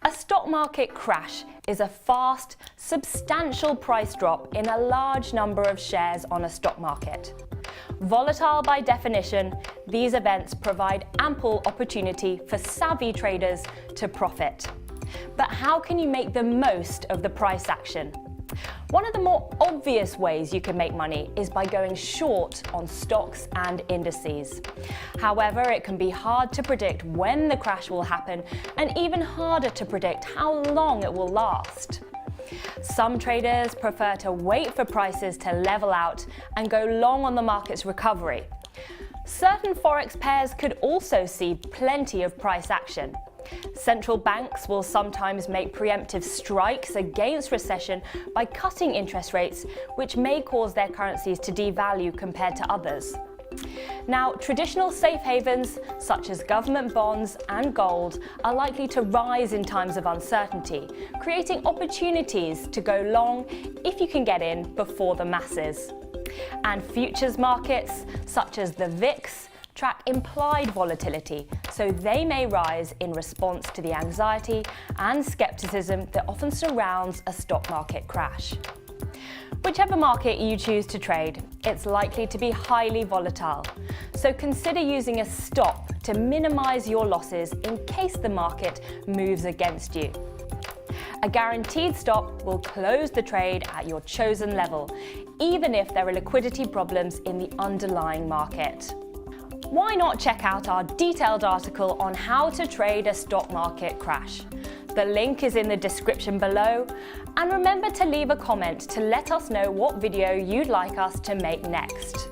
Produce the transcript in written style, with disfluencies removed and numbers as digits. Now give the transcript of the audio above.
A stock market crash is a fast, substantial price drop in a large number of shares on a stock market. Volatile by definition, these events provide ample opportunity for savvy traders to profit. But how can you make the most of the price action? One of the more obvious ways you can make money is by going short on stocks and indices. However, it can be hard to predict when the crash will happen and even harder to predict how long it will last. Some traders prefer to wait for prices to level out and go long on the market's recovery. Certain forex pairs could also see plenty of price action. Central banks will sometimes make preemptive strikes against recession by cutting interest rates, which may cause their currencies to devalue compared to others. Now, traditional safe havens, such as government bonds and gold, are likely to rise in times of uncertainty, creating opportunities to go long if you can get in before the masses. And futures markets, such as the VIX, track implied volatility, so they may rise in response to the anxiety and skepticism that often surrounds a stock market crash. Whichever market you choose to trade, it's likely to be highly volatile, so consider using a stop to minimize your losses in case the market moves against you. A guaranteed stop will close the trade at your chosen level, even if there are liquidity problems in the underlying market. Why not check out our detailed article on how to trade a stock market crash? The link is in the description below, and remember to leave a comment to let us know what video you'd like us to make next.